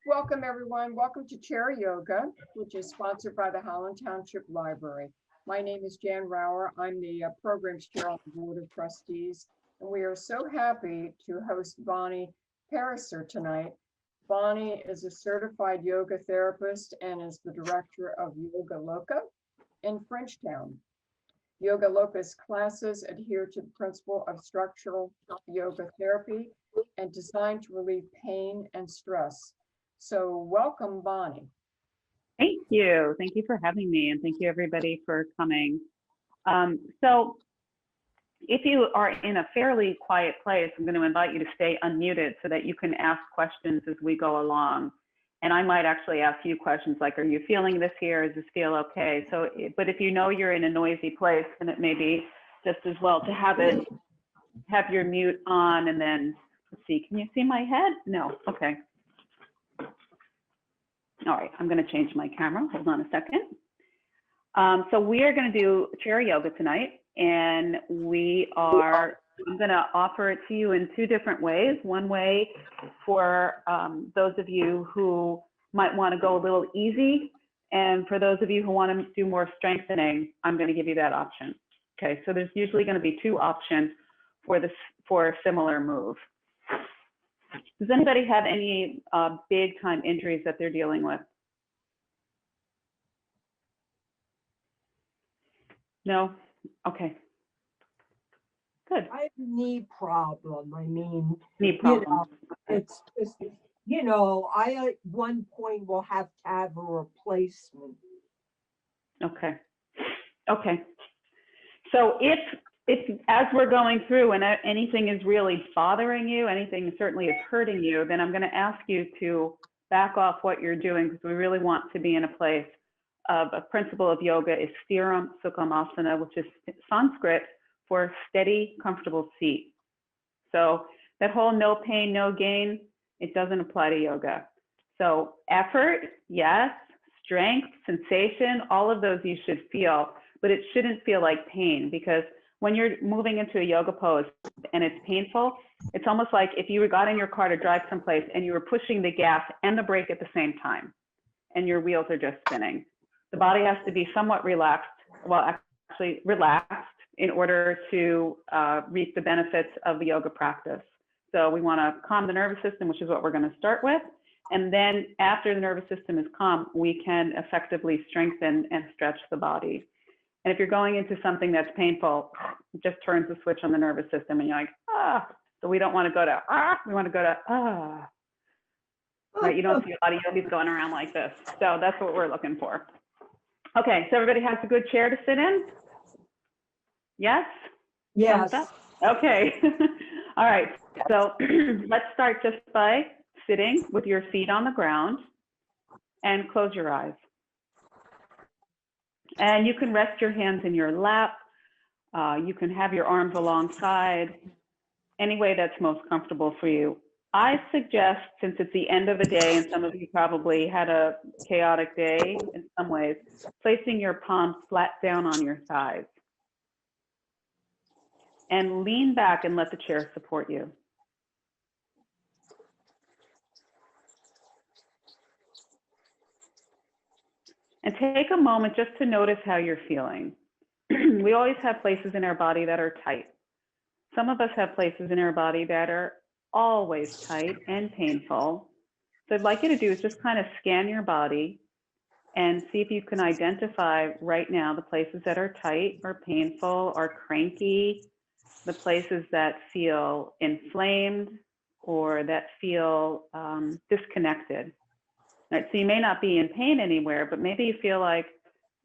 Welcome everyone. Welcome to Chair Yoga, which is sponsored by the Holland Township Library. My name is Jan Rauer. I'm the Programs Chair on the Board of Trustees, and we are so happy to host Bonnie Pariser tonight. Bonnie is a certified yoga therapist and is the director of Yoga Loka in Frenchtown. Yoga Loka's classes adhere to the principle of structural yoga therapy and designed to relieve pain and stress. So welcome, Bonnie. Thank you. Thank you for having me, and thank you everybody for coming. So if you are in a fairly quiet place, I'm going to invite you to stay unmuted so that you can ask questions as we go along. And I might actually ask you questions like, are you feeling this here? Does this feel okay? So, but if you know you're in a noisy place, then it may be just as well to have your mute on, and then, let's see, can you see my head? No, okay. All right, I'm going to change my camera. Hold on a second. So we are going to do chair yoga tonight, and I'm going to offer it to you in two different ways. One way for those of you who might want to go a little easy, and for those of you who want to do more strengthening, I'm going to give you that option. Okay, so there's usually going to be two options for a similar move. Does anybody have any big time injuries that they're dealing with? No? Okay. Good. I have a knee problem. I mean, Knee problem. It's just, I at one point will have to have a replacement. Okay. Okay. So if as we're going through and anything is really bothering you, anything certainly is hurting you, then I'm going to ask you to back off what you're doing, because we really want to be in a place of a principle of yoga is Sthiram Sukhamasana, which is Sanskrit for steady, comfortable seat. So that whole no pain, no gain, it doesn't apply to yoga. So effort, yes, strength, sensation, all of those you should feel, but it shouldn't feel like pain, because when you're moving into a yoga pose and it's painful, it's almost like if you got in your car to drive someplace and you were pushing the gas and the brake at the same time, and your wheels are just spinning. The body has to be somewhat relaxed, well, actually relaxed, in order to reap the benefits of the yoga practice. So we want to calm the nervous system, which is what we're going to start with. And then after the nervous system is calm, we can effectively strengthen and stretch the body. And if you're going into something that's painful, it just turns the switch on the nervous system and you're like, ah. So we don't want to go to ah, we want to go to ah. Right? You don't see a lot of yogis going around like this. So that's what we're looking for. Okay, so everybody has a good chair to sit in? Yes? Yes. Okay. All right. So let's start just by sitting with your feet on the ground and close your eyes. And you can rest your hands in your lap. You can have your arms alongside, any way that's most comfortable for you. I suggest, since it's the end of the day and some of you probably had a chaotic day in some ways, placing your palms flat down on your thighs. And lean back and let the chair support you. And take a moment just to notice how you're feeling. We always have places in our body that are tight. Some of us have places in our body that are always tight and painful. So I'd like you to do is just kind of scan your body and see if you can identify right now the places that are tight or painful or cranky, the places that feel inflamed or that feel disconnected. Right? So you may not be in pain anywhere, but maybe you feel like,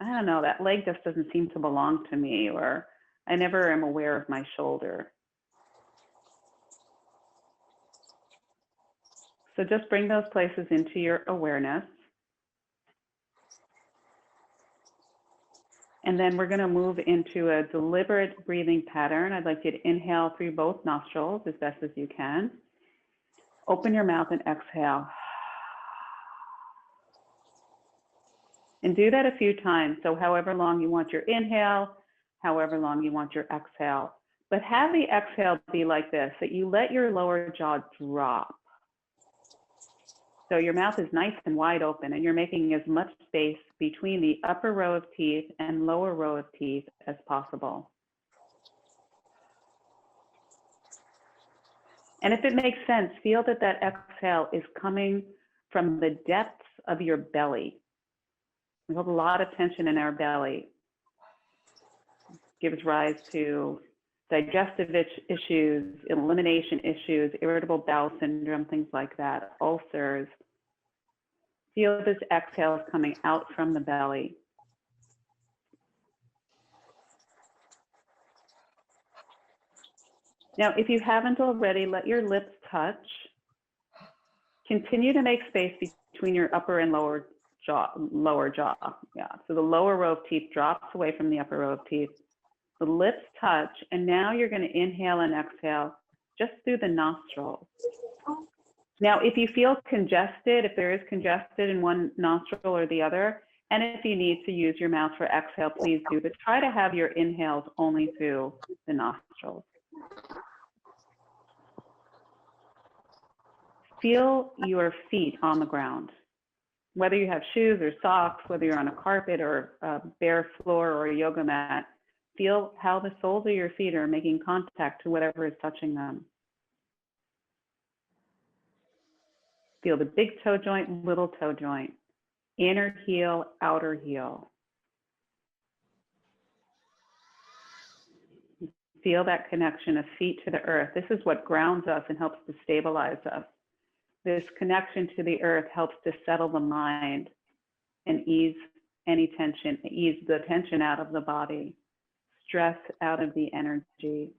I don't know, that leg just doesn't seem to belong to me, or I never am aware of my shoulder. So just bring those places into your awareness. And then we're going to move into a deliberate breathing pattern. I'd like you to inhale through both nostrils as best as you can. Open your mouth and exhale. And do that a few times. So however long you want your inhale, however long you want your exhale. But have the exhale be like this, that you let your lower jaw drop. So your mouth is nice and wide open, and you're making as much space between the upper row of teeth and lower row of teeth as possible. And if it makes sense, feel that that exhale is coming from the depths of your belly. We have a lot of tension in our belly. Gives rise to digestive issues, elimination issues, irritable bowel syndrome, things like that, ulcers. Feel this exhale is coming out from the belly. Now, if you haven't already, let your lips touch. Continue to make space between your upper and lower jaw. Yeah, so the lower row of teeth drops away from the upper row of teeth. The lips touch, and now you're going to inhale and exhale just through the nostrils. Now, if you feel congested, if there is congested in one nostril or the other, and if you need to use your mouth for exhale, please do, but try to have your inhales only through the nostrils. Feel your feet on the ground. Whether you have shoes or socks, whether you're on a carpet or a bare floor or a yoga mat, feel how the soles of your feet are making contact to whatever is touching them. Feel the big toe joint, little toe joint, inner heel, outer heel. Feel that connection of feet to the earth. This is what grounds us and helps to stabilize us. This connection to the earth helps to settle the mind and ease any tension, ease the tension out of the body, stress out of the energy,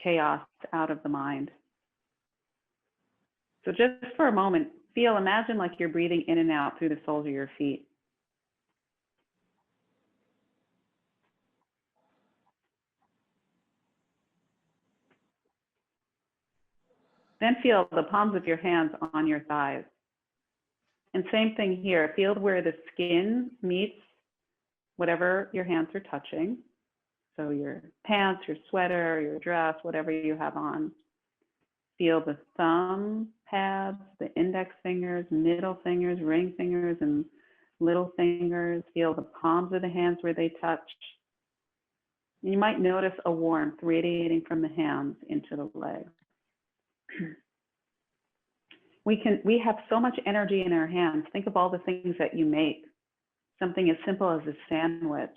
chaos out of the mind. So just for a moment, imagine like you're breathing in and out through the soles of your feet. Then feel the palms of your hands on your thighs. And same thing here, feel where the skin meets whatever your hands are touching. So your pants, your sweater, your dress, whatever you have on. Feel the thumb pads, the index fingers, middle fingers, ring fingers, and little fingers. Feel the palms of the hands where they touch. And you might notice a warmth radiating from the hands into the legs. We have so much energy in our hands. Think of all the things that you make. Something as simple as a sandwich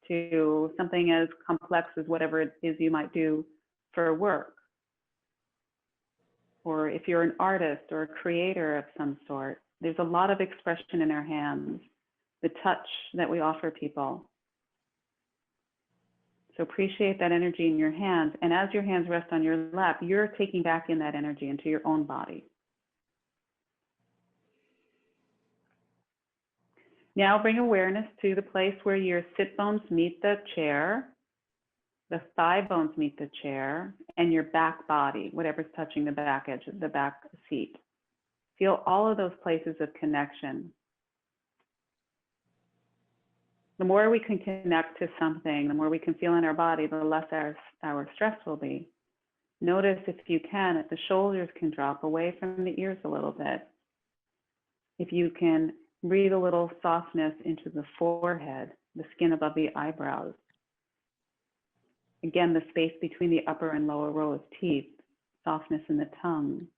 to something as complex as whatever it is you might do for work. Or if you're an artist or a creator of some sort, there's a lot of expression in our hands, the touch that we offer people. So appreciate that energy in your hands. And as your hands rest on your lap, you're taking back in that energy into your own body. Now bring awareness to the place where your sit bones meet the chair, the thigh bones meet the chair, and your back body, whatever's touching the back edge of the back seat. Feel all of those places of connection. The more we can connect to something, the more we can feel in our body, the less our stress will be. Notice, if you can, that the shoulders can drop away from the ears a little bit. If you can breathe a little softness into the forehead, the skin above the eyebrows. Again, the space between the upper and lower row of teeth, softness in the tongue.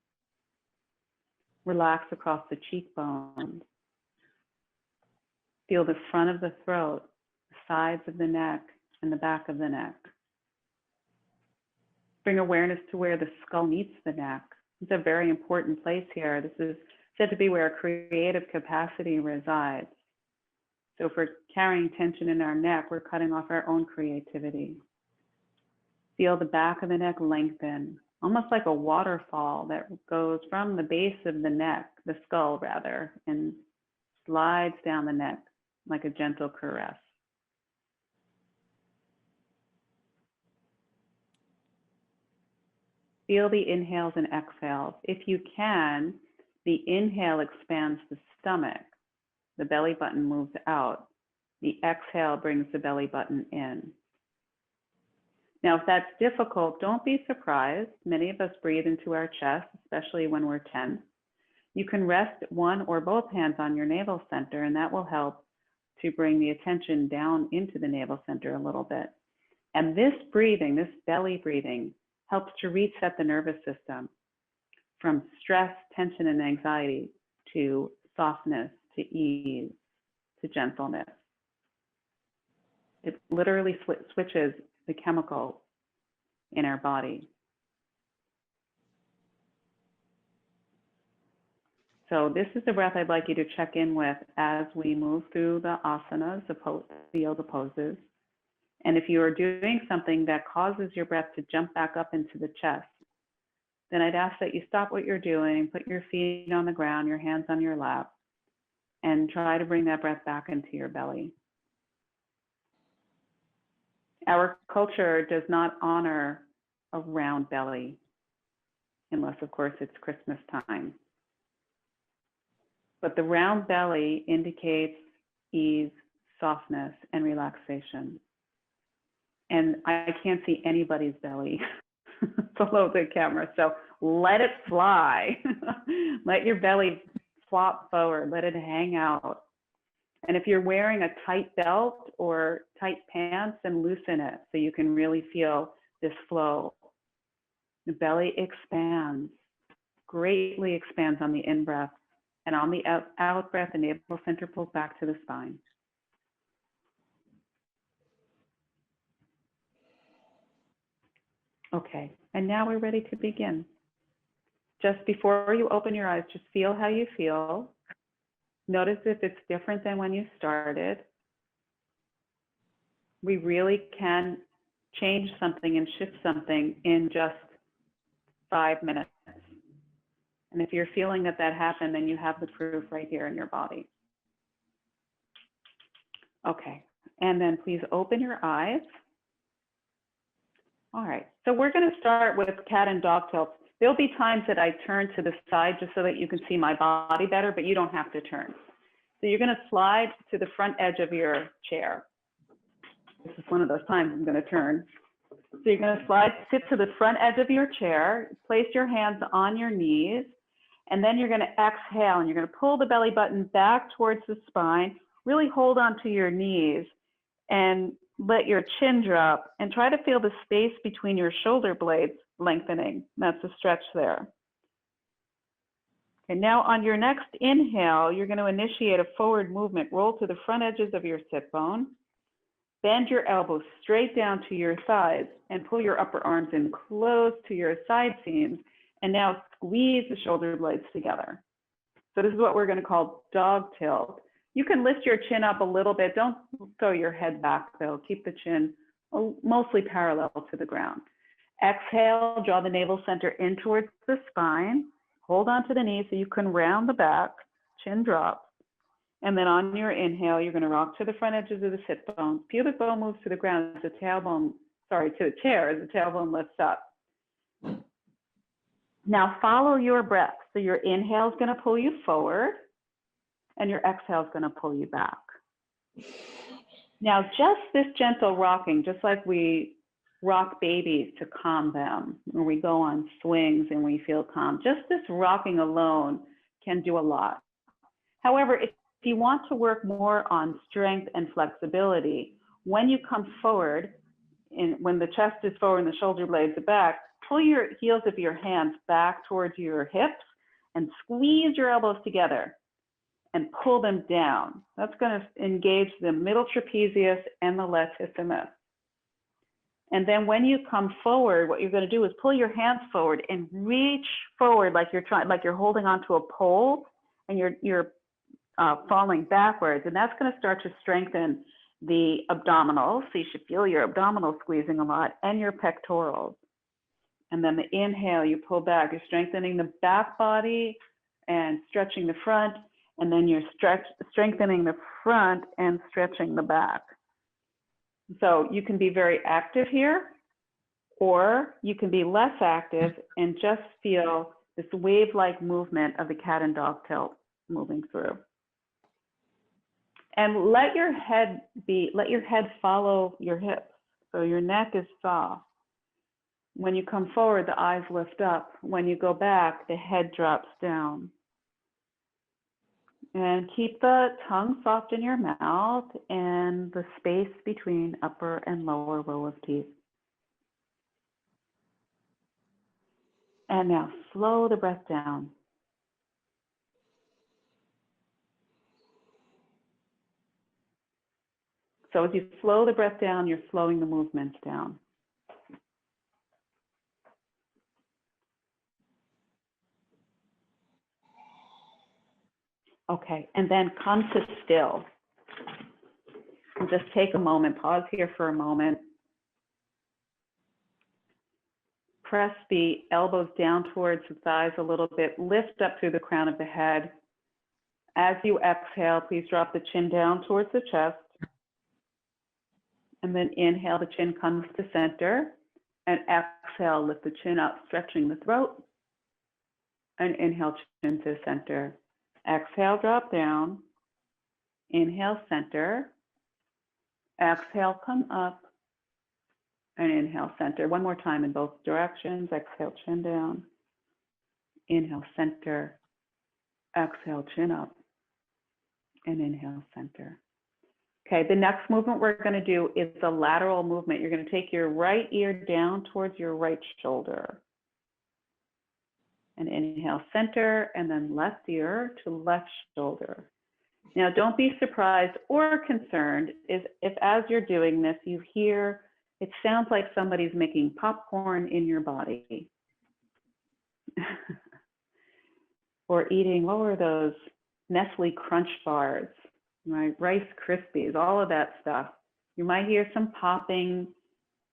Relax across the cheekbones. Feel the front of the throat, the sides of the neck, and the back of the neck. Bring awareness to where the skull meets the neck. It's a very important place here. This is said to be where creative capacity resides. So if we're carrying tension in our neck, we're cutting off our own creativity. Feel the back of the neck lengthen, almost like a waterfall that goes from the base of the neck, the skull rather, and slides down the neck like a gentle caress. Feel the inhales and exhales. If you can, the inhale expands the stomach. The belly button moves out. The exhale brings the belly button in. Now, if that's difficult, don't be surprised. Many of us breathe into our chest, especially when we're tense. You can rest one or both hands on your navel center, and that will help to bring the attention down into the navel center a little bit. And this breathing, this belly breathing, helps to reset the nervous system from stress, tension, and anxiety to softness, to ease, to gentleness. It literally switches the chemical in our body. So this is the breath I'd like you to check in with as we move through the asanas, the yoga poses. And if you are doing something that causes your breath to jump back up into the chest, then I'd ask that you stop what you're doing, put your feet on the ground, your hands on your lap, and try to bring that breath back into your belly. Our culture does not honor a round belly, unless, of course, it's Christmas time. But the round belly indicates ease, softness, and relaxation. And I can't see anybody's belly below the camera, so let it fly. Let your belly flop forward, let it hang out. And if you're wearing a tight belt or tight pants, then loosen it so you can really feel this flow. The belly expands, greatly expands on the in-breath, and on the out-breath, the navel center pulls back to the spine. Okay, and now we're ready to begin. Just before you open your eyes, just feel how you feel. Notice if it's different than when you started. We really can change something and shift something in just 5 minutes. And if you're feeling that happened, then you have the proof right here in your body. Okay, and then please open your eyes. All right, so we're going to start with cat and dog tilts. There'll be times that I turn to the side just so that you can see my body better, but you don't have to turn. So you're going to slide to the front edge of your chair. This is one of those times I'm going to turn. So you're going to sit to the front edge of your chair, place your hands on your knees, and then you're going to exhale, and you're going to pull the belly button back towards the spine, really hold on to your knees, and let your chin drop, and try to feel the space between your shoulder blades lengthening. That's a stretch there. Okay, now on your next inhale, you're going to initiate a forward movement. Roll to the front edges of your sit bone. Bend your elbows straight down to your thighs and pull your upper arms in close to your side seams. And now squeeze the shoulder blades together. So this is what we're going to call dog tilt. You can lift your chin up a little bit. Don't throw your head back though. Keep the chin mostly parallel to the ground. Exhale, draw the navel center in towards the spine. Hold on to the knees so you can round the back, chin drops. And then on your inhale, you're going to rock to the front edges of the sit bones. Pubic bone moves to the ground as the tailbone, to the chair as the tailbone lifts up. Now follow your breath. So your inhale is going to pull you forward and your exhale is going to pull you back. Now just this gentle rocking, just like we rock babies to calm them, or we go on swings and we feel calm, just this rocking alone can do a lot. However, if you want to work more on strength and flexibility, when you come forward, when the chest is forward and the shoulder blades are back, pull your heels of your hands back towards your hips and squeeze your elbows together and pull them down. That's going to engage the middle trapezius and the latissimus. And then when you come forward, what you're going to do is pull your hands forward and reach forward like you're holding onto a pole and you're falling backwards. And that's going to start to strengthen the abdominals. So you should feel your abdominals squeezing a lot and your pectorals. And then the inhale, you pull back. You're strengthening the back body and stretching the front. And then you're strengthening the front and stretching the back. So you can be very active here, or you can be less active and just feel this wave-like movement of the cat and dog tilt moving through. And let your head follow your hips. So your neck is soft. When you come forward, the eyes lift up. When you go back, the head drops down. And keep the tongue soft in your mouth and the space between upper and lower row of teeth. And now slow the breath down. So as you slow the breath down, you're slowing the movement down. Okay, and then come to still. And just take a moment, pause here for a moment. Press the elbows down towards the thighs a little bit, lift up through the crown of the head. As you exhale, please drop the chin down towards the chest. And then inhale, the chin comes to center. And exhale, lift the chin up, stretching the throat. And inhale, chin to center. Exhale, drop down. Inhale, center. Exhale, come up. And inhale, center. One more time in both directions. Exhale, chin down. Inhale, center. Exhale, chin up. And inhale, center. Okay, the next movement we're going to do is the lateral movement. You're going to take your right ear down towards your right shoulder. And inhale, center, and then left ear to left shoulder. Now, don't be surprised or concerned if as you're doing this, you hear, it sounds like somebody's making popcorn in your body. Or eating, what were those Nestle Crunch bars, right? Rice Krispies, all of that stuff. You might hear some popping,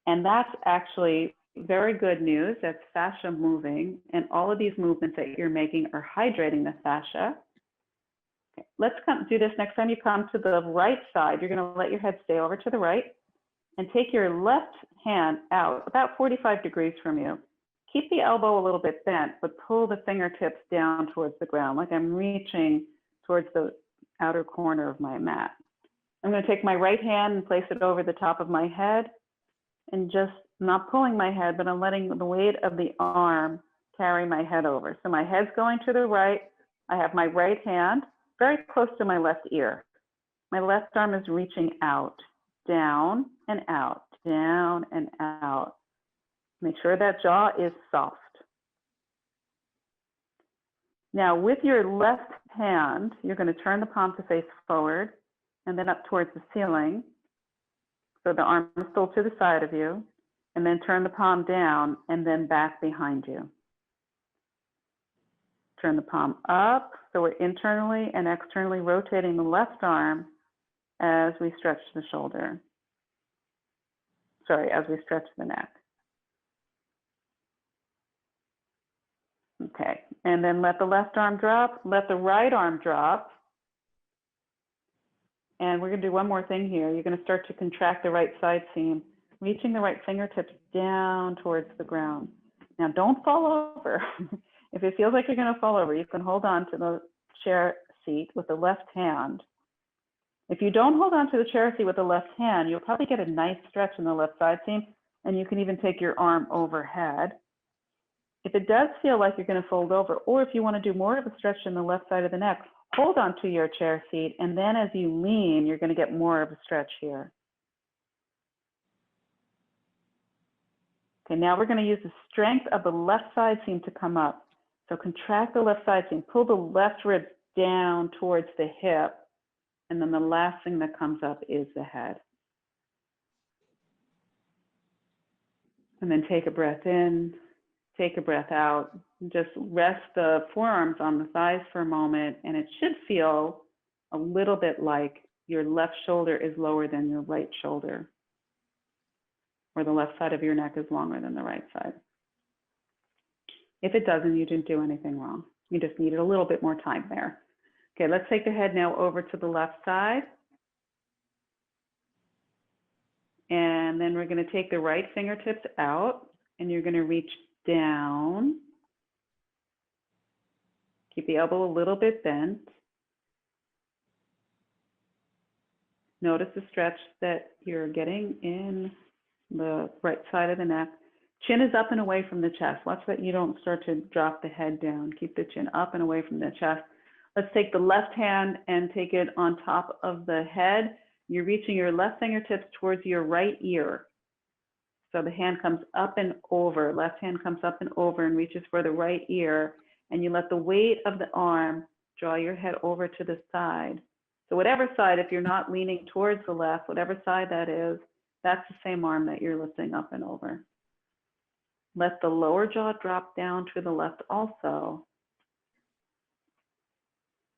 and that's actually very good news. That's fascia moving, and all of these movements that you're making are hydrating the fascia. Okay, let's do this next time you come to the right side. You're going to let your head stay over to the right and take your left hand out about 45 degrees from you. Keep the elbow a little bit bent, but pull the fingertips down towards the ground, like I'm reaching towards the outer corner of my mat. I'm going to take my right hand and place it over the top of my head and just not pulling my head, but I'm letting the weight of the arm carry my head over. So my head's going to the right. I have my right hand very close to my left ear. My left arm is reaching out, down and out, down and out. Make sure that jaw is soft. Now with your left hand, you're going to turn the palm to face forward and then up towards the ceiling. So the arm is still to the side of you, and then turn the palm down and then back behind you. Turn the palm up, so we're internally and externally rotating the left arm as we stretch the shoulder. Sorry, as we stretch the neck. Okay, and then let the left arm drop, let the right arm drop. And we're going to do one more thing here. You're going to start to contract the right side seam, reaching the right fingertips down towards the ground. Now don't fall over. If it feels like you're going to fall over, you can hold on to the chair seat with the left hand. If you don't hold on to the chair seat with the left hand, you'll probably get a nice stretch in the left side seam, and you can even take your arm overhead. If it does feel like you're going to fold over, or if you want to do more of a stretch in the left side of the neck, hold on to your chair seat, and then as you lean, you're going to get more of a stretch here. Okay, now we're going to use the strength of the left side seam to come up. So contract the left side seam, pull the left rib down towards the hip, and then the last thing that comes up is the head. And then take a breath in, take a breath out. Just rest the forearms on the thighs for a moment, and it should feel a little bit like your left shoulder is lower than your right shoulder, or the left side of your neck is longer than the right side. If it doesn't, you didn't do anything wrong. You just needed a little bit more time there. Okay, let's take the head now over to the left side. And then we're going to take the right fingertips out, and you're going to reach down. Keep the elbow a little bit bent. Notice the stretch that you're getting in the right side of the neck. Chin is up and away from the chest. Watch that you don't start to drop the head down. Keep the chin up and away from the chest. Let's take the left hand and take it on top of the head. You're reaching your left fingertips towards your right ear. So the hand comes up and over, left hand comes up and over and reaches for the right ear. And you let the weight of the arm draw your head over to the side. So whatever side, if you're not leaning towards the left, whatever side that is, that's the same arm that you're lifting up and over. Let the lower jaw drop down to the left also.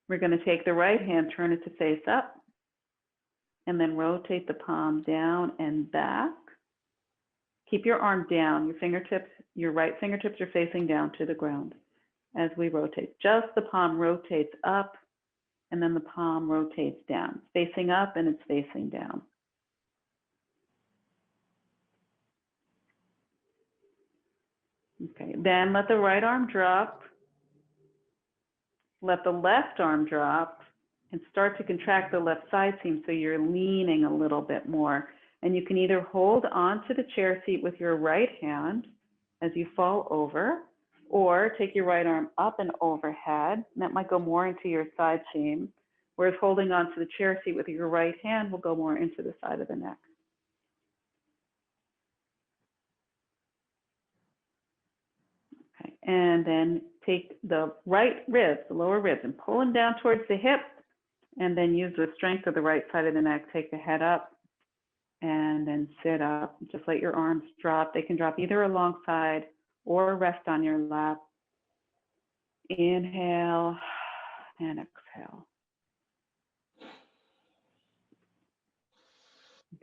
We're going to take the right hand, turn it to face up, and then rotate the palm down and back. Keep your arm down. Your fingertips, your right fingertips are facing down to the ground as we rotate. Just the palm rotates up, and then the palm rotates down. It's facing up and it's facing down. Okay, then let the right arm drop. Let the left arm drop and start to contract the left side seam so you're leaning a little bit more. And you can either hold on to the chair seat with your right hand as you fall over, or take your right arm up and overhead. And that might go more into your side seam, whereas holding on to the chair seat with your right hand will go more into the side of the neck. Okay, and then take the right ribs, the lower ribs, and pull them down towards the hip, and then use the strength of the right side of the neck. Take the head up and then sit up. Just let your arms drop. They can drop either alongside or rest on your lap. Inhale and exhale.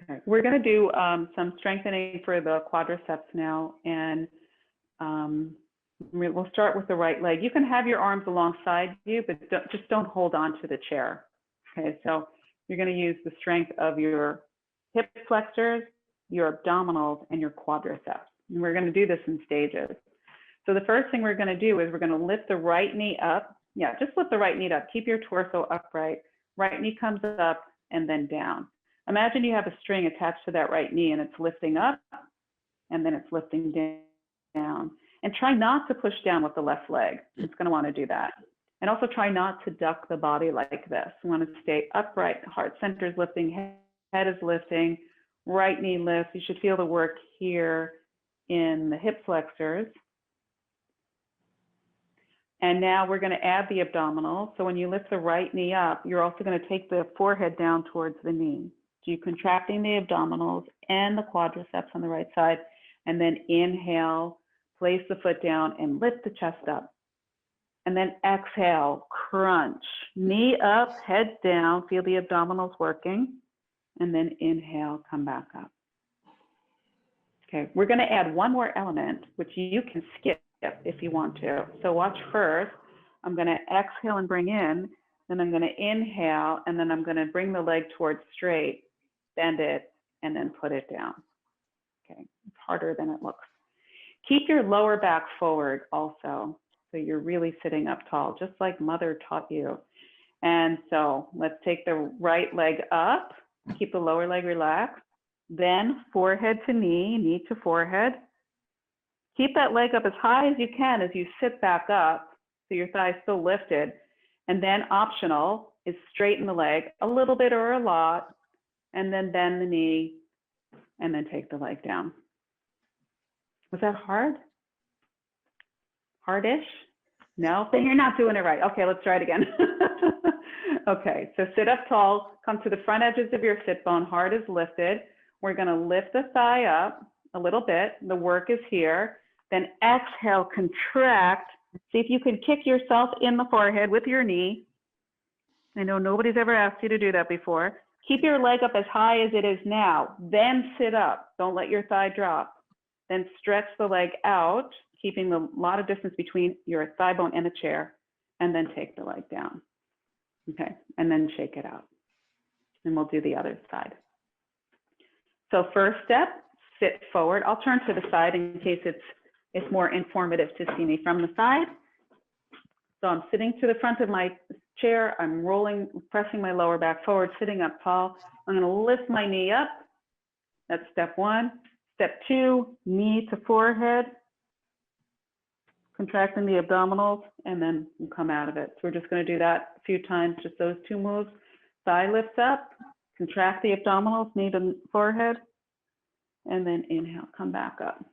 Okay. We're going to do some strengthening for the quadriceps now, and we'll start with the right leg. You can have your arms alongside you, but just don't hold on to the chair. Okay, so you're going to use the strength of your hip flexors, your abdominals, and your quadriceps. And we're going to do this in stages. So the first thing we're going to do is we're going to lift the right knee up. Yeah, just lift the right knee up. Keep your torso upright. Right knee comes up and then down. Imagine you have a string attached to that right knee and it's lifting up and then it's lifting down. And try not to push down with the left leg. It's going to want to do that. And also try not to duck the body like this. You want to stay upright. Heart center is lifting, head is lifting, right knee lifts. You should feel the work here in the hip flexors. And now we're going to add the abdominals. So when you lift the right knee up, you're also going to take the forehead down towards the knee. So you're contracting the abdominals and the quadriceps on the right side. And then inhale, place the foot down and lift the chest up. And then exhale, crunch, knee up, head down, feel the abdominals working. And then inhale, come back up. Okay, we're going to add one more element, which you can skip if you want to. So watch first. I'm going to exhale and bring in, then I'm going to inhale, and then I'm going to bring the leg towards straight, bend it, and then put it down. Okay, it's harder than it looks. Keep your lower back forward also, so you're really sitting up tall, just like Mother taught you. And so let's take the right leg up, keep the lower leg relaxed, then forehead to knee, knee to forehead. Keep that leg up as high as you can as you sit back up, so your thigh is still lifted. And then optional is straighten the leg a little bit or a lot, and then bend the knee, and then take the leg down. Was that hard? Hardish? No, then you're not doing it right. Okay, let's try it again. Okay, so sit up tall, come to the front edges of your sit bone, heart is lifted. We're gonna lift the thigh up a little bit. The work is here. Then exhale, contract. See if you can kick yourself in the forehead with your knee. I know nobody's ever asked you to do that before. Keep your leg up as high as it is now. Then sit up. Don't let your thigh drop. Then stretch the leg out, keeping a lot of distance between your thigh bone and the chair. And then take the leg down. Okay, and then shake it out. And we'll do the other side. So first step, sit forward. I'll turn to the side in case it's more informative to see me from the side. So I'm sitting to the front of my chair. I'm rolling, pressing my lower back forward, sitting up tall. I'm going to lift my knee up. That's step one. Step 2, knee to forehead, contracting the abdominals, and then we'll come out of it. So we're just going to do that a few times, just those 2 moves. Thigh lifts up, contract the abdominals, knee to forehead, and then inhale, come back up.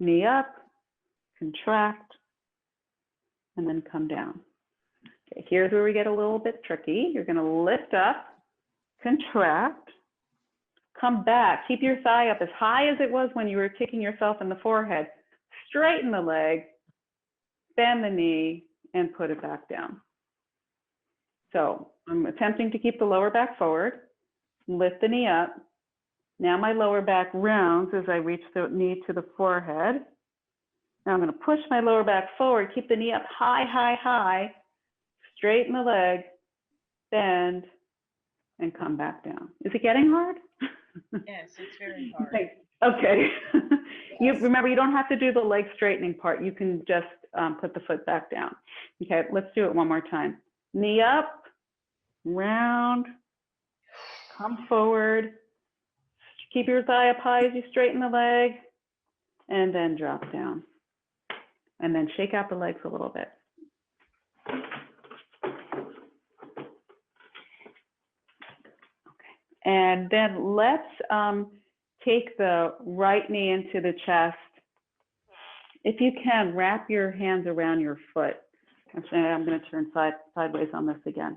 Knee up, contract, and then come down. Okay, here's where we get a little bit tricky. You're going to lift up, contract, come back. Keep your thigh up as high as it was when you were kicking yourself in the forehead. Straighten the leg, bend the knee, and put it back down. So I'm attempting to keep the lower back forward, lift the knee up. Now my lower back rounds as I reach the knee to the forehead. Now I'm going to push my lower back forward, keep the knee up high, high, high, straighten the leg, bend, and come back down. Is it getting hard? Yes, it's very hard. Okay. You Yes. remember, you don't have to do the leg straightening part. You can just put the foot back down. Okay, let's do it one more time. Knee up, round, come forward. Keep your thigh up high as you straighten the leg, and then drop down. And then shake out the legs a little bit. And then let's take the right knee into the chest. If you can, wrap your hands around your foot. Actually, I'm going to turn sideways on this again.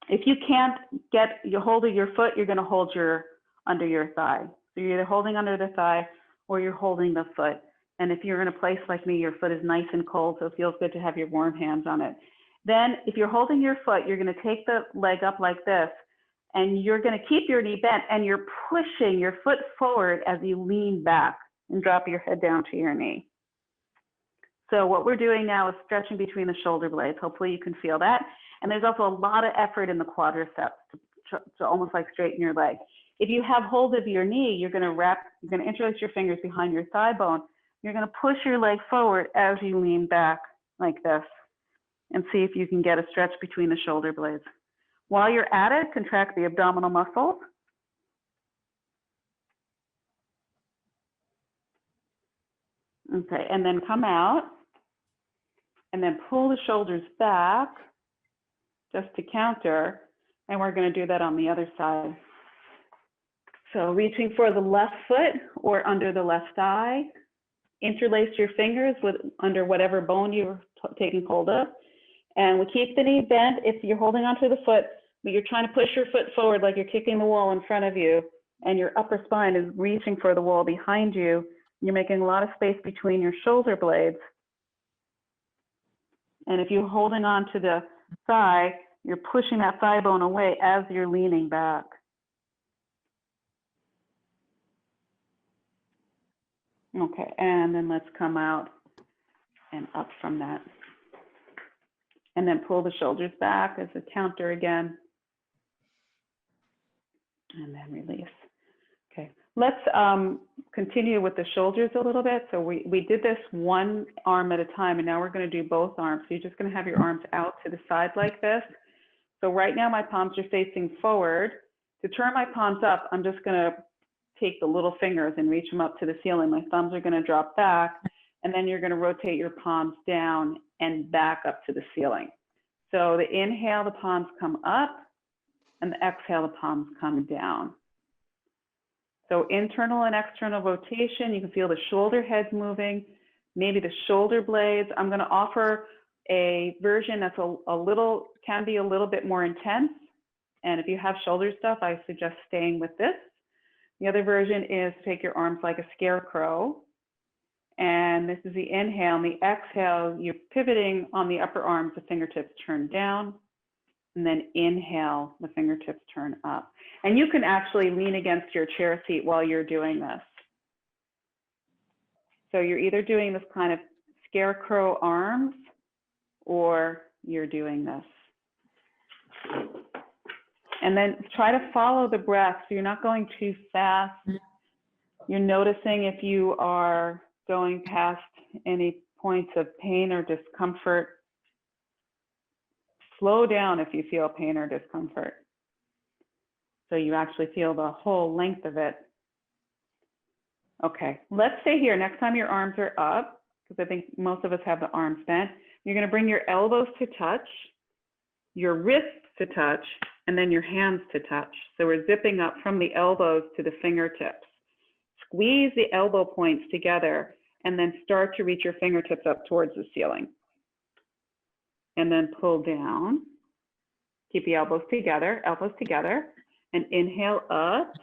If you can't get your hold of your foot, you're going to hold your under your thigh. So you're either holding under the thigh or you're holding the foot. And if you're in a place like me, your foot is nice and cold, so it feels good to have your warm hands on it. Then if you're holding your foot, you're going to take the leg up like this, and you're going to keep your knee bent, and you're pushing your foot forward as you lean back and drop your head down to your knee. So what we're doing now is stretching between the shoulder blades. Hopefully you can feel that. And there's also a lot of effort in the quadriceps to almost like straighten your leg. If you have hold of your knee, you're going to interlace your fingers behind your thigh bone. You're going to push your leg forward as you lean back like this, and see if you can get a stretch between the shoulder blades. While you're at it, contract the abdominal muscles. Okay, and then come out, and then pull the shoulders back just to counter, and we're going to do that on the other side. So reaching for the left foot or under the left thigh, interlace your fingers under whatever bone you're taking hold of, and we keep the knee bent if you're holding onto the foot, but you're trying to push your foot forward like you're kicking the wall in front of you, and your upper spine is reaching for the wall behind you. You're making a lot of space between your shoulder blades. And if you're holding on to the thigh, you're pushing that thigh bone away as you're leaning back. Okay, and then let's come out and up from that. And then pull the shoulders back as a counter again. And then release. Okay, let's continue with the shoulders a little bit. So we did this one arm at a time, and now we're going to do both arms. So you're just going to have your arms out to the side like this. So right now my palms are facing forward. To turn my palms up, I'm just going to take the little fingers and reach them up to the ceiling. My thumbs are going to drop back, and then you're going to rotate your palms down and back up to the ceiling. So the inhale, the palms come up, and the exhale, the palms come down. So internal and external rotation, you can feel the shoulder heads moving, maybe the shoulder blades. I'm going to offer a version that's can be a little bit more intense. And if you have shoulder stuff, I suggest staying with this. The other version is take your arms like a scarecrow. And this is the inhale. And the exhale, you're pivoting on the upper arms, the fingertips turn down. And then inhale, the fingertips turn up. And you can actually lean against your chair seat while you're doing this. So you're either doing this kind of scarecrow arms, or you're doing this. And then try to follow the breath. So you're not going too fast. You're noticing if you are going past any points of pain or discomfort. Slow down if you feel pain or discomfort. So you actually feel the whole length of it. Okay, let's stay here. Next time your arms are up, because I think most of us have the arms bent, you're going to bring your elbows to touch, your wrists to touch, and then your hands to touch. So we're zipping up from the elbows to the fingertips. Squeeze the elbow points together and then start to reach your fingertips up towards the ceiling. And then pull down. Keep the elbows together, and inhale up.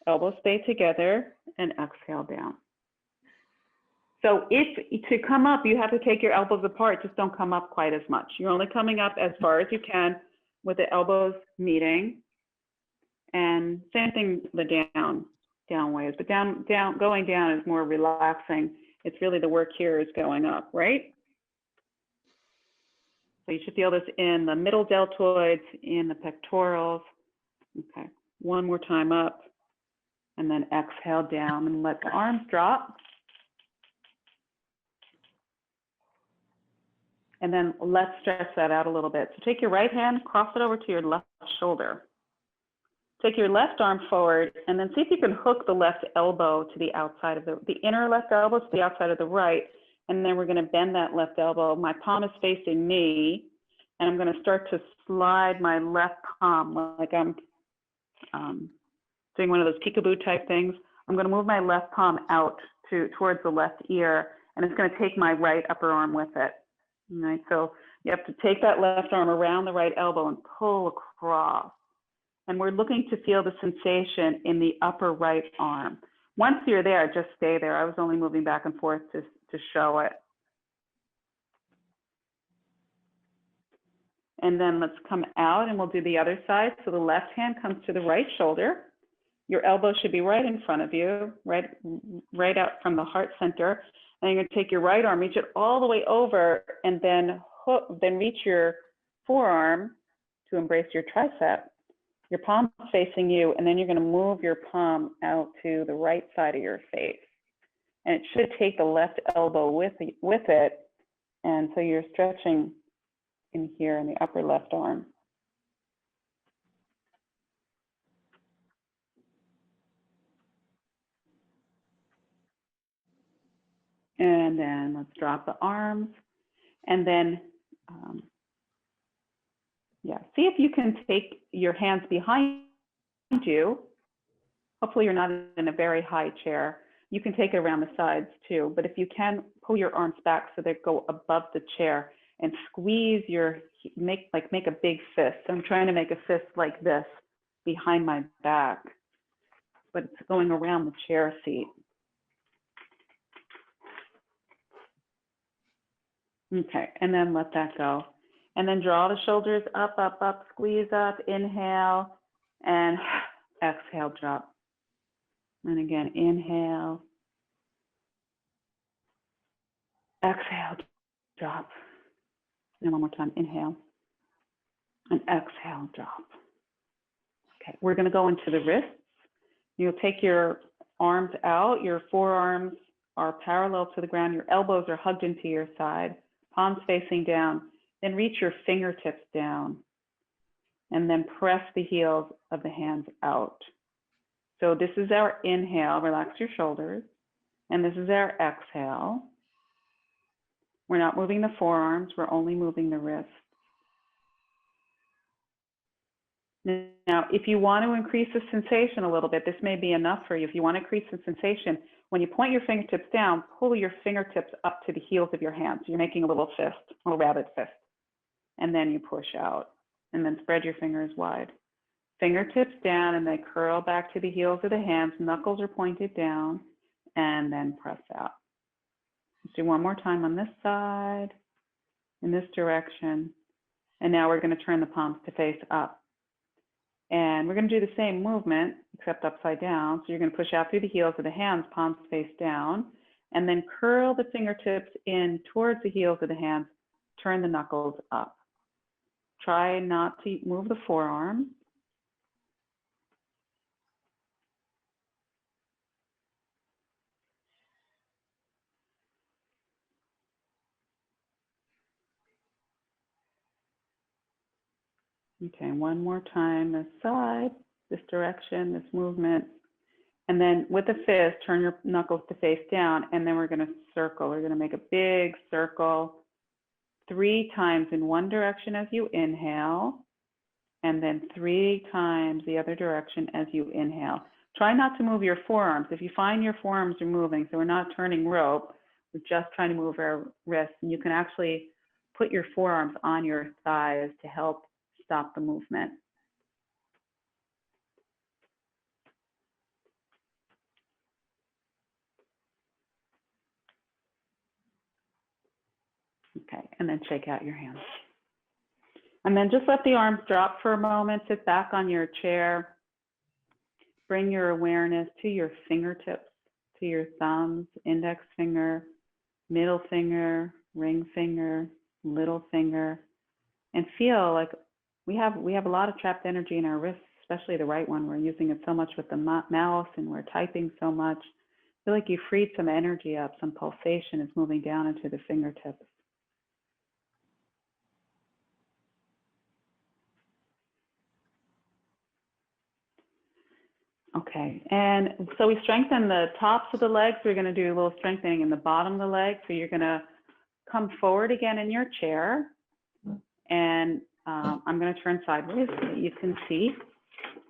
Elbows stay together, and exhale down. So to come up, you have to take your elbows apart. Just don't come up quite as much. You're only coming up as far as you can with the elbows meeting. And same thing the down ways, but going down is more relaxing. It's really the work here is going up, right? So you should feel this in the middle deltoids, in the pectorals. Okay, one more time up, and then exhale down and let the arms drop. And then let's stretch that out a little bit. So take your right hand, cross it over to your left shoulder. Take your left arm forward, and then see if you can hook the left elbow to the outside of the inner left elbow to the outside of the right. And then we're going to bend that left elbow. My palm is facing me, and I'm going to start to slide my left palm like I'm doing one of those peekaboo type things. I'm going to move my left palm out towards the left ear, and it's going to take my right upper arm with it. All right, so you have to take that left arm around the right elbow and pull across. And we're looking to feel the sensation in the upper right arm. Once you're there, just stay there. I was only moving back and forth to show it. And then let's come out and we'll do the other side. So the left hand comes to the right shoulder. Your elbow should be right in front of you, right out from the heart center. And you're going to take your right arm, reach it all the way over, and then reach your forearm to embrace your tricep. Your palm is facing you, and then you're going to move your palm out to the right side of your face. And it should take the left elbow with it. And so you're stretching in here in the upper left arm. And then let's drop the arms. And then, see if you can take your hands behind you. Hopefully you're not in a very high chair. You can take it around the sides too, but if you can, pull your arms back so they go above the chair and squeeze make a big fist. I'm trying to make a fist like this behind my back, but it's going around the chair seat. Okay, and then let that go. And then draw the shoulders up, up, up, squeeze up, inhale, and exhale, drop. And again, inhale, exhale, drop. And one more time, inhale, and exhale, drop. Okay, we're gonna go into the wrists. You'll take your arms out, your forearms are parallel to the ground, your elbows are hugged into your side, palms facing down, then reach your fingertips down, and then press the heels of the hands out. So this is our inhale, relax your shoulders, and this is our exhale. We're not moving the forearms, we're only moving the wrists. Now, if you want to increase the sensation a little bit, this may be enough for you. If you want to increase the sensation, when you point your fingertips down, pull your fingertips up to the heels of your hands. You're making a little fist, a little rabbit fist. And then you push out, and then spread your fingers wide. Fingertips down, and they curl back to the heels of the hands. Knuckles are pointed down, and then press out. Let's do one more time on this side, in this direction. And now we're going to turn the palms to face up. And we're going to do the same movement, except upside down. So you're going to push out through the heels of the hands, palms face down, and then curl the fingertips in towards the heels of the hands, turn the knuckles up. Try not to move the forearm. Okay, one more time, this side, this direction, this movement. And then with the fist, turn your knuckles to face down, and then we're going to circle. We're going to make a big circle 3 times in one direction as you inhale, and then 3 times the other direction as you inhale. Try not to move your forearms. If you find your forearms are moving, so we're not turning rope, we're just trying to move our wrists, and you can actually put your forearms on your thighs to help stop the movement. Okay, and then shake out your hands. And then just let the arms drop for a moment, sit back on your chair. Bring your awareness to your fingertips, to your thumbs, index finger, middle finger, ring finger, little finger, and feel like we have a lot of trapped energy in our wrists, especially the right one. We're using it so much with the mouse and we're typing so much. Feel like you freed some energy up, some pulsation is moving down into the fingertips. Okay, and so we strengthen the tops of the legs. We're going to do a little strengthening in the bottom of the leg. So you're going to come forward again in your chair, and I'm going to turn sideways so that you can see.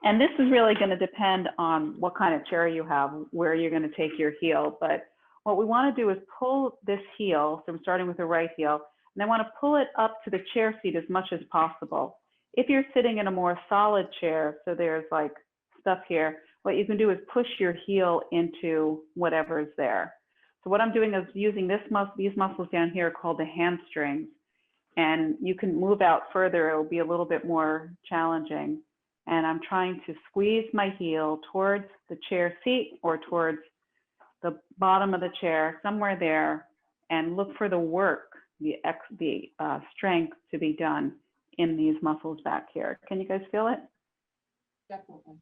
And this is really going to depend on what kind of chair you have, where you're going to take your heel. But what we want to do is pull this heel, so I'm starting with the right heel, and I want to pull it up to the chair seat as much as possible. If you're sitting in a more solid chair, so there's like stuff here, what you can do is push your heel into whatever is there. So what I'm doing is using these muscles down here called the hamstrings, and you can move out further. It will be a little bit more challenging. And I'm trying to squeeze my heel towards the chair seat or towards the bottom of the chair, somewhere there, and look for the work, the strength to be done in these muscles back here. Can you guys feel it? Definitely.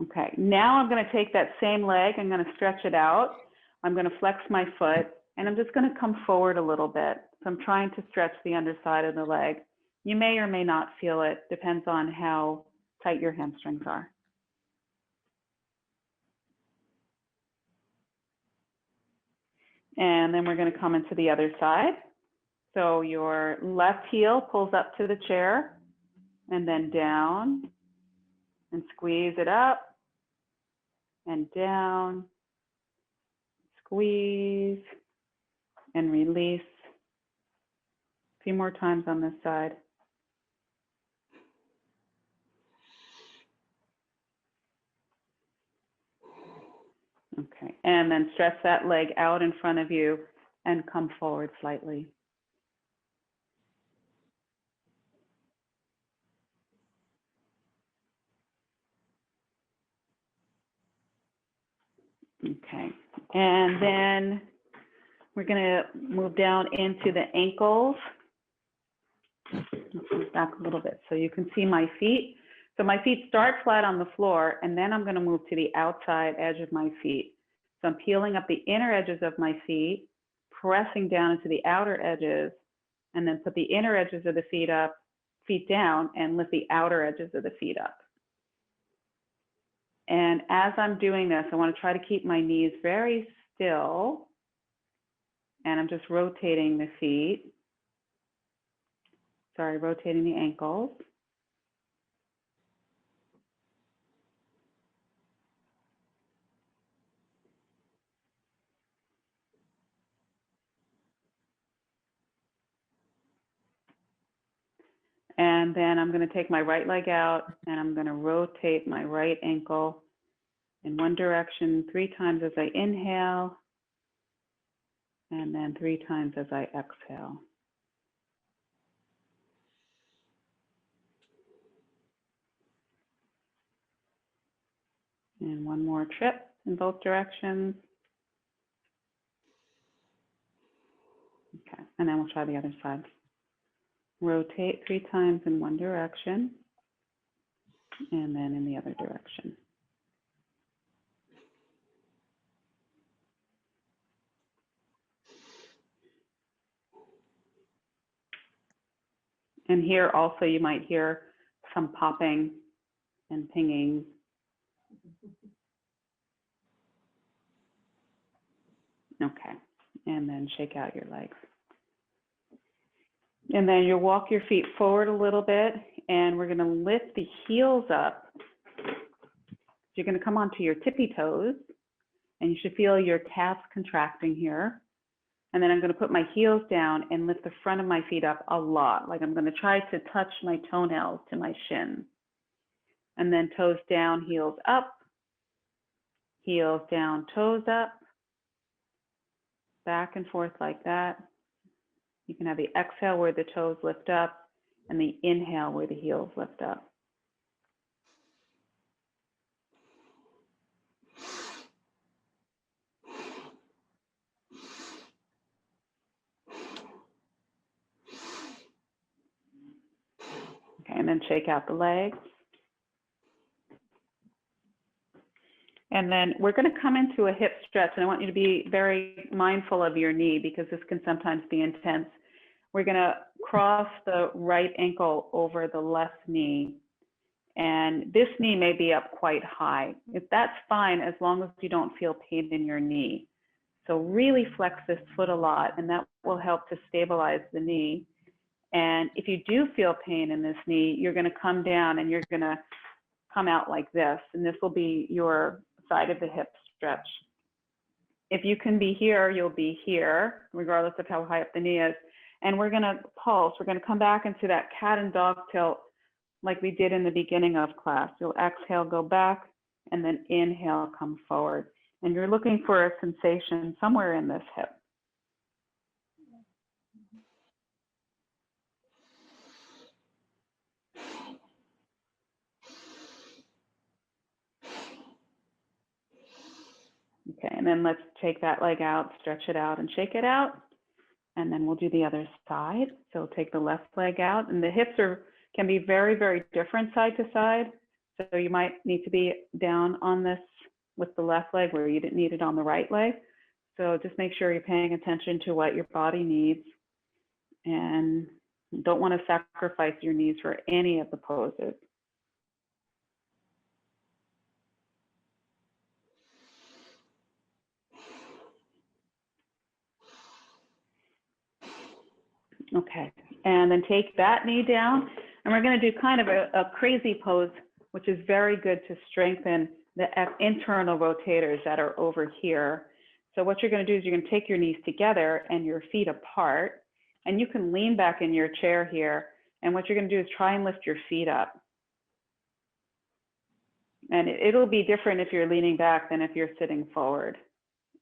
Okay, now I'm going to take that same leg, I'm going to stretch it out, I'm going to flex my foot, and I'm just going to come forward a little bit. So I'm trying to stretch the underside of the leg. You may or may not feel it, depends on how tight your hamstrings are. And then we're going to come into the other side. So your left heel pulls up to the chair, and then down, and squeeze it up, and down, squeeze, and release. A few more times on this side. Okay, and then stretch that leg out in front of you and come forward slightly. Okay, and then we're going to move down into the ankles. Move back a little bit so you can see my feet. So my feet start flat on the floor, and then I'm going to move to the outside edge of my feet. So I'm peeling up the inner edges of my feet, pressing down into the outer edges, and then put the inner edges of the feet down, and lift the outer edges of the feet up. And as I'm doing this, I want to try to keep my knees very still, and I'm just rotating the feet. Sorry, rotating the ankles. And then I'm going to take my right leg out, and I'm going to rotate my right ankle in one direction 3 times as I inhale, and then 3 times as I exhale. And one more trip in both directions. Okay, and then we'll try the other side. Rotate 3 times in one direction, and then in the other direction. And here also you might hear some popping and pinging. Okay, and then shake out your legs. And then you'll walk your feet forward a little bit, and we're gonna lift the heels up. You're gonna come onto your tippy toes, and you should feel your calves contracting here. And then I'm gonna put my heels down and lift the front of my feet up a lot. Like I'm gonna try to touch my toenails to my shin. And then toes down, heels up, heels down, toes up, back and forth like that. You can have the exhale where the toes lift up and the inhale where the heels lift up. Okay, and then shake out the legs. And then we're going to come into a hip stretch, and I want you to be very mindful of your knee because this can sometimes be intense. We're going to cross the right ankle over the left knee, and this knee may be up quite high. If that's fine, as long as you don't feel pain in your knee. So really flex this foot a lot, and that will help to stabilize the knee. And if you do feel pain in this knee, you're going to come down and you're going to come out like this, and this will be your side of the hip stretch. If you can be here, you'll be here, regardless of how high up the knee is. And we're going to pulse. We're going to come back into that cat and dog tilt like we did in the beginning of class. You'll exhale, go back, and then inhale, come forward. And you're looking for a sensation somewhere in this hip. Okay, and then let's take that leg out, stretch it out, and shake it out. And then we'll do the other side. So take the left leg out, and the hips can be very, very different side to side. So you might need to be down on this with the left leg where you didn't need it on the right leg. So just make sure you're paying attention to what your body needs, and don't want to sacrifice your knees for any of the poses. Okay, and then take that knee down, and we're going to do kind of a crazy pose, which is very good to strengthen the internal rotators that are over here. So what you're going to do is you're going to take your knees together and your feet apart, and you can lean back in your chair here, and what you're going to do is try and lift your feet up. And it'll be different if you're leaning back than if you're sitting forward.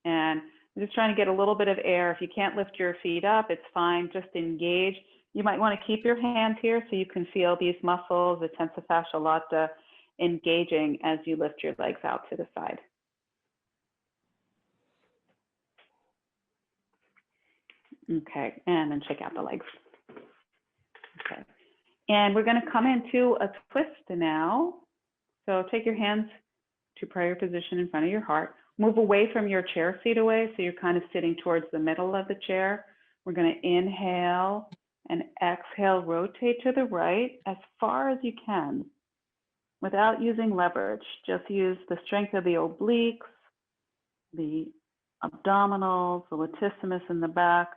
And I'm just trying to get a little bit of air. If you can't lift your feet up, it's fine, just engage. You might want to keep your hands here so you can feel these muscles, the tensa fascia lata, engaging as you lift your legs out to the side. Okay, and then shake out the legs. Okay, and we're going to come into a twist now. So take your hands to prayer position in front of your heart. Move away from your chair seat away, so you're kind of sitting towards the middle of the chair. We're going to inhale and exhale, rotate to the right as far as you can without using leverage. Just use the strength of the obliques, the abdominals, the latissimus in the back.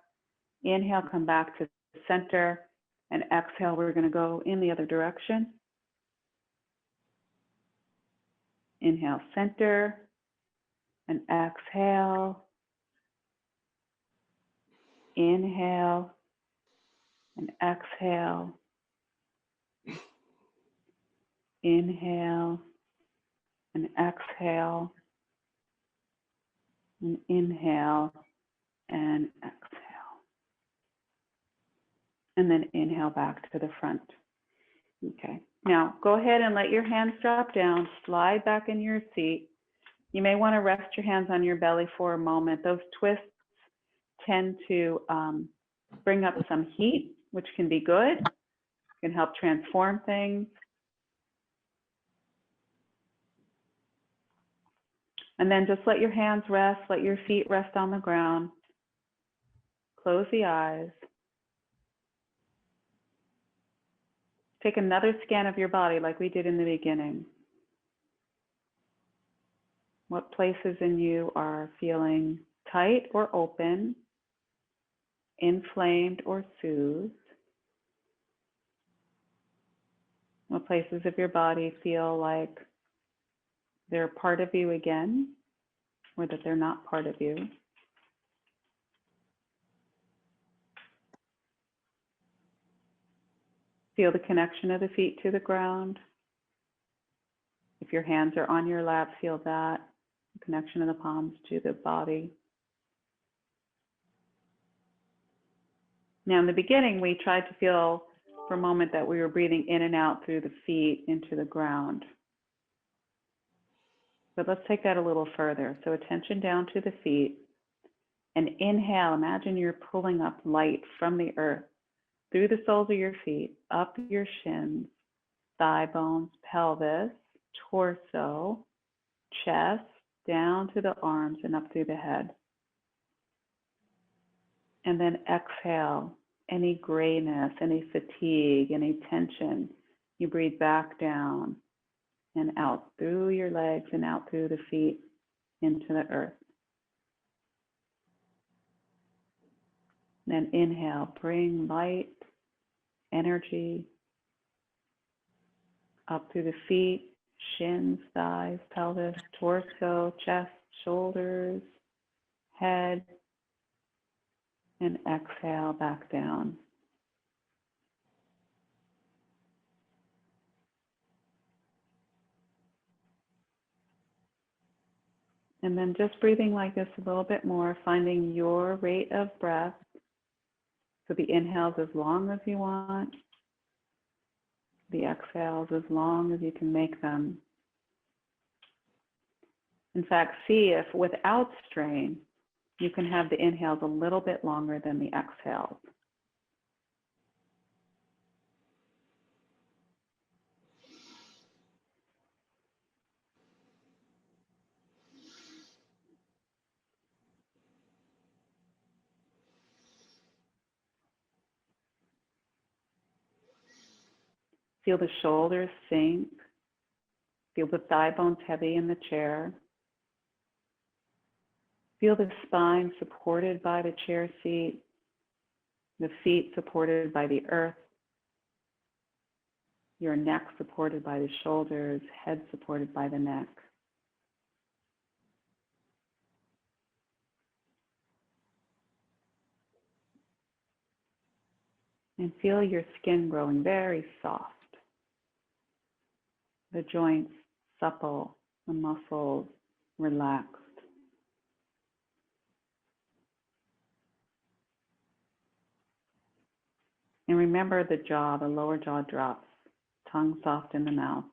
Inhale, come back to the center, and exhale, we're going to go in the other direction. Inhale, center, and exhale. Inhale, and exhale. Inhale, and exhale. And inhale, and exhale. And then inhale back to the front. Okay, now go ahead and let your hands drop down, slide back in your seat. You may want to rest your hands on your belly for a moment. Those twists tend to bring up some heat, which can be good, can help transform things. And then just let your hands rest, let your feet rest on the ground. Close the eyes. take another scan of your body like we did in the beginning. What places in you are feeling tight or open, inflamed or soothed? What places of your body feel like they're part of you again, or that they're not part of you? Feel the connection of the feet to the ground. If your hands are on your lap, feel that, the connection of the palms to the body. Now, in the beginning, we tried to feel for a moment that we were breathing in and out through the feet into the ground. But let's take that a little further. So attention down to the feet. And inhale, imagine you're pulling up light from the earth through the soles of your feet, up your shins, thigh bones, pelvis, torso, chest, down to the arms and up through the head. And then exhale, any grayness, any fatigue, any tension, you breathe back down and out through your legs and out through the feet into the earth. Then inhale, bring light, energy up through the feet, shins, thighs, pelvis, torso, chest, shoulders, head, and exhale back down. And then just breathing like this a little bit more, finding your rate of breath. So the inhales as long as you want, the exhales as long as you can make them. In fact, see if without strain, you can have the inhales a little bit longer than the exhales. Feel the shoulders sink. Feel the thigh bones heavy in the chair. Feel the spine supported by the chair seat, the feet supported by the earth, your neck supported by the shoulders, head supported by the neck. And feel your skin growing very soft. The joints supple, the muscles relaxed. And remember the jaw, the lower jaw drops, tongue soft in the mouth.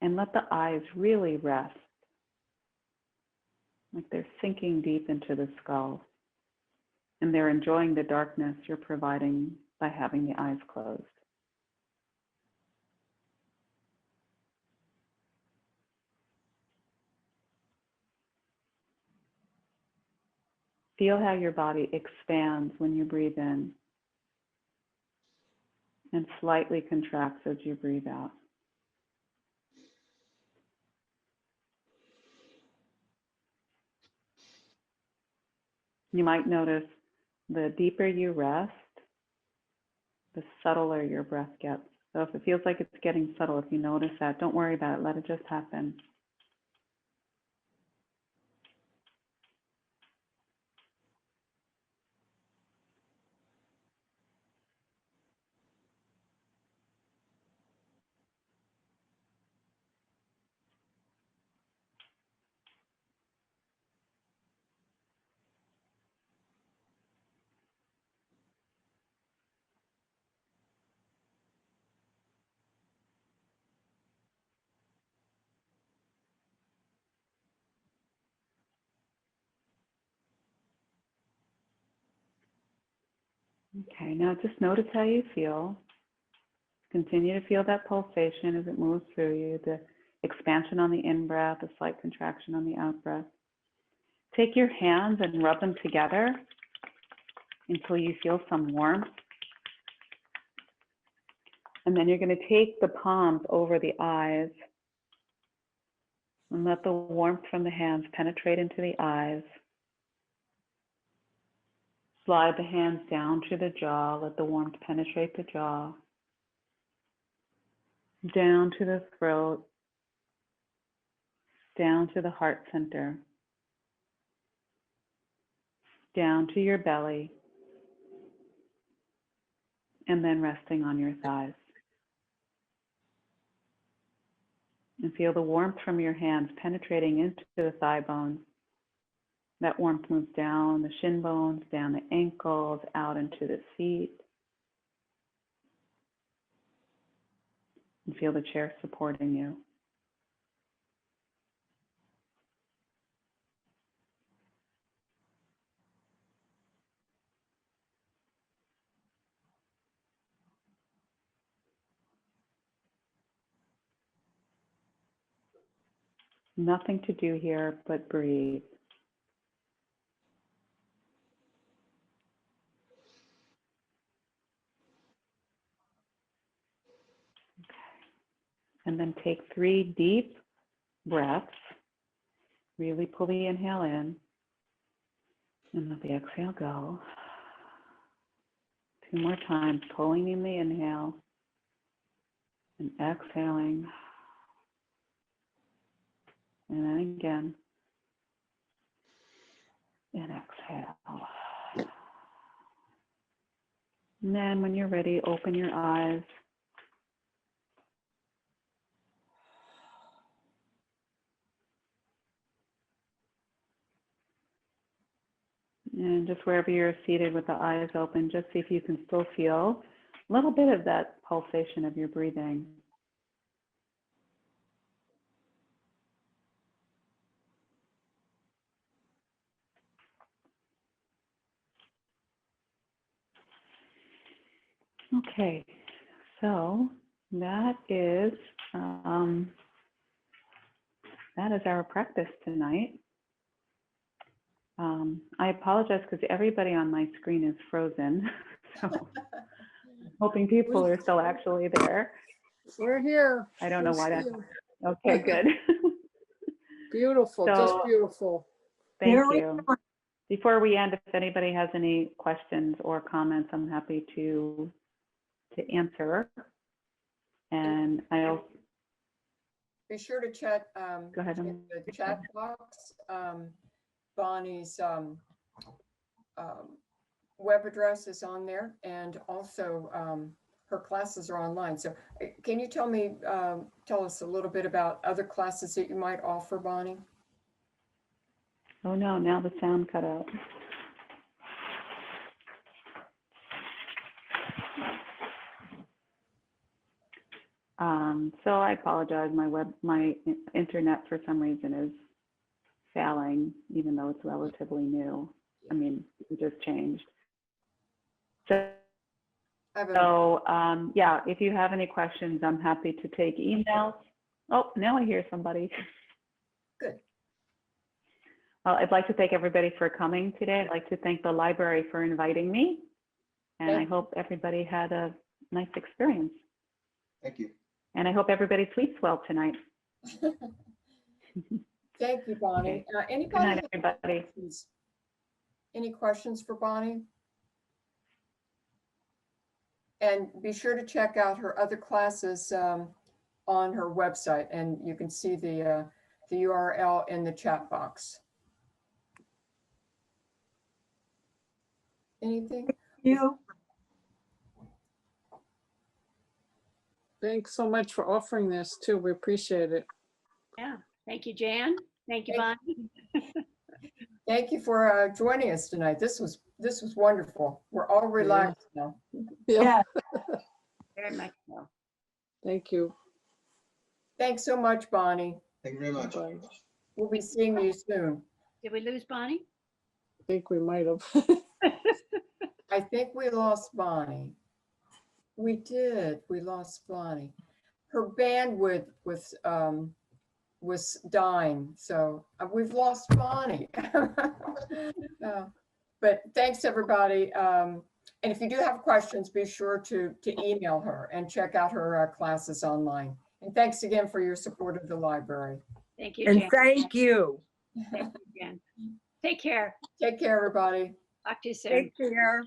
And let the eyes really rest, like they're sinking deep into the skull. And they're enjoying the darkness you're providing by having the eyes closed. Feel how your body expands when you breathe in and slightly contracts as you breathe out. You might notice the deeper you rest, the subtler your breath gets. So if it feels like it's getting subtle, if you notice that, don't worry about it. Let it just happen. Okay, now just notice how you feel. Continue to feel that pulsation as it moves through you, the expansion on the in-breath, the slight contraction on the out-breath. Take your hands and rub them together until you feel some warmth. And then you're going to take the palms over the eyes and let the warmth from the hands penetrate into the eyes. Slide the hands down to the jaw, let the warmth penetrate the jaw. Down to the throat, down to the heart center, down to your belly, and then resting on your thighs. And feel the warmth from your hands penetrating into the thigh bones. That warmth moves down the shin bones, down the ankles, out into the feet. And feel the chair supporting you. Nothing to do here but breathe. And then take 3 deep breaths. Really pull the inhale in and let the exhale go. 2 more times, pulling in the inhale and exhaling. And then again. And exhale. And then when you're ready, open your eyes. And just wherever you're seated with the eyes open, just see if you can still feel a little bit of that pulsation of your breathing. Okay, so that is our practice tonight. I apologize because everybody on my screen is frozen. So I'm hoping people are still actually there. We're here. I don't know why that. We're Okay, good. beautiful, just So- beautiful. Thank Very you. Before we end, if anybody has any questions or comments, I'm happy to answer. And I'll Be sure to chat, go ahead. in the chat box, Bonnie's web address is on there, and also her classes are online. So can you tell us a little bit about other classes that you might offer, Bonnie? Oh no, now the sound cut out. So I apologize. My internet for some reason is failing, even though it's relatively new. I mean, it just changed. So yeah, if you have any questions, I'm happy to take emails. Oh, now I hear somebody. Good. Well, I'd like to thank everybody for coming today. I'd like to thank the library for inviting me. And I hope everybody had a nice experience. Thank you. And I hope everybody sleeps well tonight. Thank you, Bonnie. Good Anybody night, have everybody. questions? Any questions for Bonnie? And be sure to check out her other classes on her website, and you can see the URL in the chat box. Anything? You. Thanks so much for offering this too. We appreciate it. Yeah, thank you, Jan. Thank you, Thank Bonnie. Thank you for joining us tonight. This was wonderful. We're all relaxed now. Yeah. Very much so. Thank you. Thanks so much, Bonnie. Thank you very much. Bye. We'll be seeing you soon. Did we lose Bonnie? I think we might have. I think we lost Bonnie. We did. We lost Bonnie. Her bandwidth was dying, so we've lost Bonnie. But thanks, everybody. And if you do have questions, be sure to email her and check out her classes online. And thanks again for your support of the library. Thank you, And Jan. thank you. Thank you, Jan. Take care. Take care, everybody. Talk to you soon. Take care.